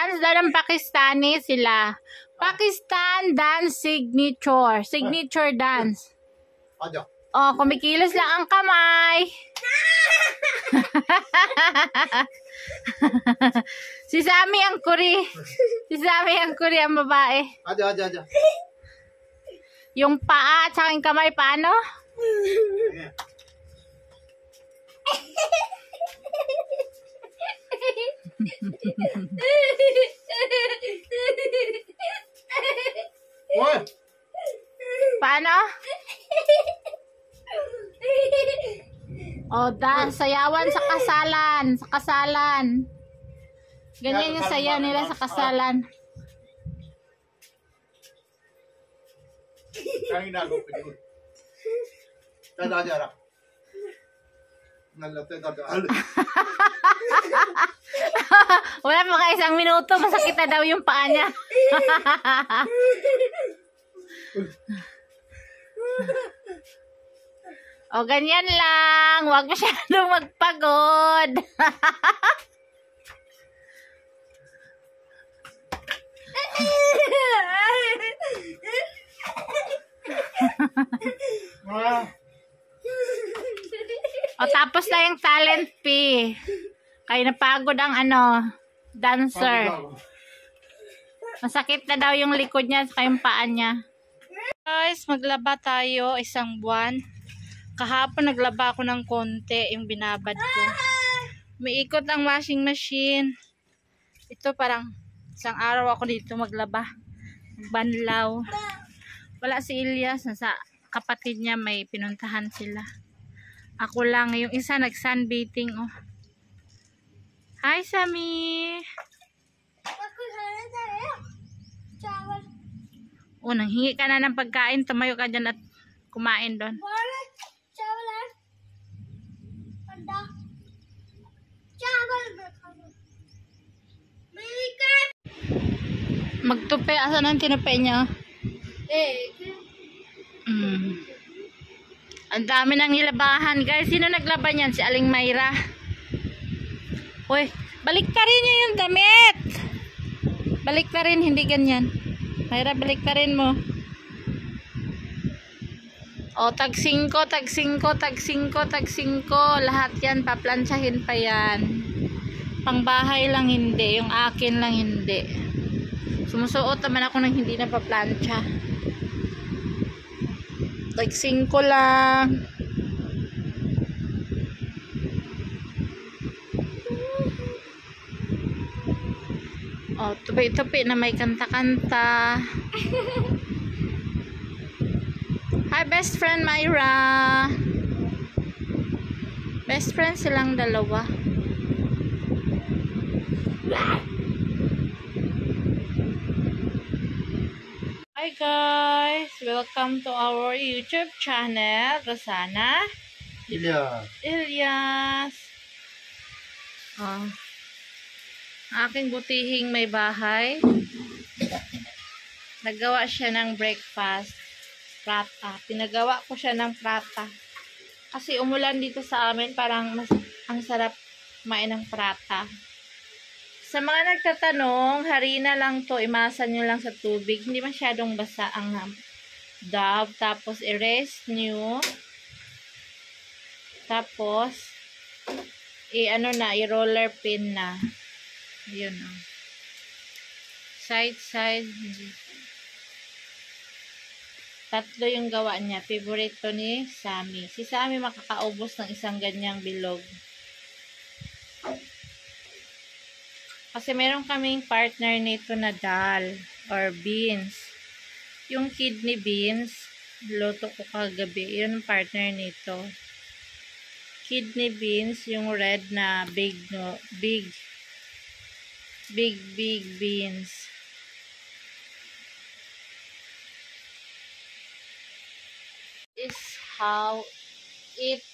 Dance daw ng Pakistani sila. Pakistan dance signature. Signature dance. Oh, kumikilos lang ang kamay. Si Sammy ang kuri. Si Sammy ang kuri ang babae. Yung paa at saka yung kamay, paano? Paano? O, sayawan sa kasalan. Sa kasalan. Ganyan yung sayaw nila sa kasalan. Wala pa ka isang minuto, masakit na daw yung paa niya. O, ganyan lang. Huwag masyadong magpagod. O, tapos na yung talent fee. Kaya napagod ang dancer. Masakit na daw yung likod niya at yung paa niya. Guys, maglaba tayo 1 buwan. Kahapon naglaba ako ng konti yung binabad ko. Umiikot ang washing machine. Ito parang 1 araw ako dito maglaba. Banlaw. Wala si Ilyas. Nasa kapatid niya, may pinuntahan sila. Ako lang. Yung isa nag-sunbathing. Oh. Hi, Sammy! Oh, nanghingi ka na ng pagkain. Tumayo ka dyan at kumain doon. Magtupi. Asan ang tinupi niya? Ang dami nang nilabahan, guys. Sino naglaba niyan? Si Aling Mayra. Uy, balik ka rin niyo yung damit. Balik ka rin, hindi ganyan. Mayra, balik ka rin mo. O, tag 5, tag 5, tag 5, tag 5. Lahat yan, paplansyahin pa yan. Pangbahay lang hindi. Yung akin lang hindi. Sumusuot naman ako ng hindi na paplansya. Tag 5 lang. O, tupi-tupi na may kanta-kanta. Hi, best friend Myra. Best friend silang dalawa. Hi guys, welcome to our YouTube channel. Rosana Ilyas. Aking butihing may bahay. Nagawa siya ng breakfast. Prata. Pinagawa ko siya ng prata. Kasi umulan dito sa amin, parang ang sarap kumain ng prata. Sa mga nagtatanong, harina lang to, imasan nyo lang sa tubig. Hindi masyadong basa ang dough. Tapos, i-rest nyo. Tapos, i-roller pin na. Yun, oh. Side. Tatlo yung gawa niya. Favorite to ni Sammy. Si Sammy makakaubos ng isang ganyang bilog. Kasi meron kaming partner nito na dal or beans. Yung kidney beans, luto ko kagabi. Yun ang partner nito. Kidney beans, yung red na big beans. This is how it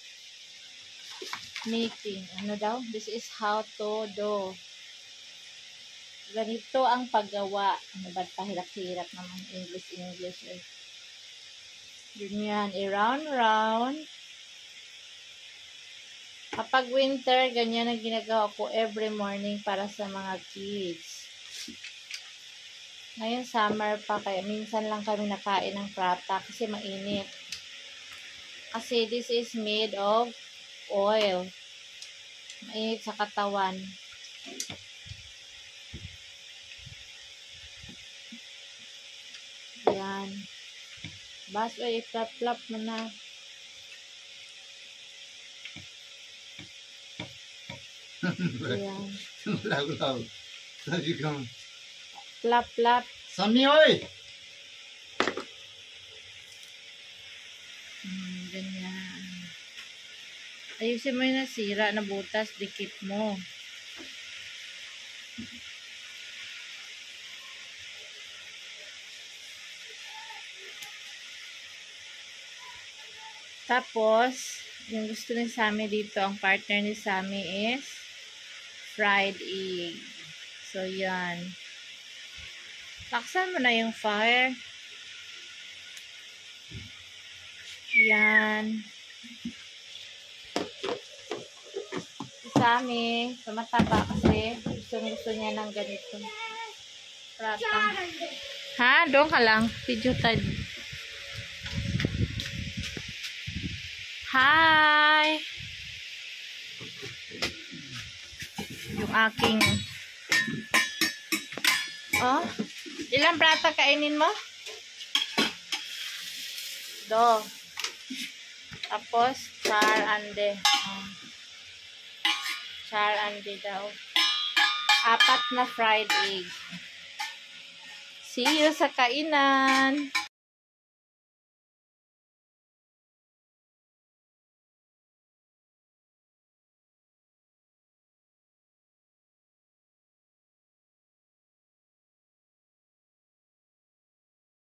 making. Ano daw? This is how to do. Ganito ang paggawa. Ano ba? Pahirap-hirap naman. English eh. Ganyan. I-round. Kapag winter, ganyan ang ginagawa ko every morning para sa mga kids. Ngayon summer pa, kaya minsan lang kami nakain ng prata kasi mainit. Kasi this is made of oil. Mainit sa katawan. Yan. Bas, i-flap-flap mo na. Yan. Lagu-lagu. Sabi ko. Flap-flap. Sami, oy! Ganyan. Ayusin mo yung nasira na butas, dikit mo. Tapos, yung gusto ni Sammy dito, ang partner ni Sammy is fried egg. So, yan. Taksan mo na yung fire. Yan. Si Sammy, tumataba kasi gusto niya ng ganito. Prata. Ha? Doon ka lang. Video tayo. Hi! Yung aking ilang prata kainin mo? Do. Tapos, char ande. Char ande daw. 4 na fried egg. See you sa kainan!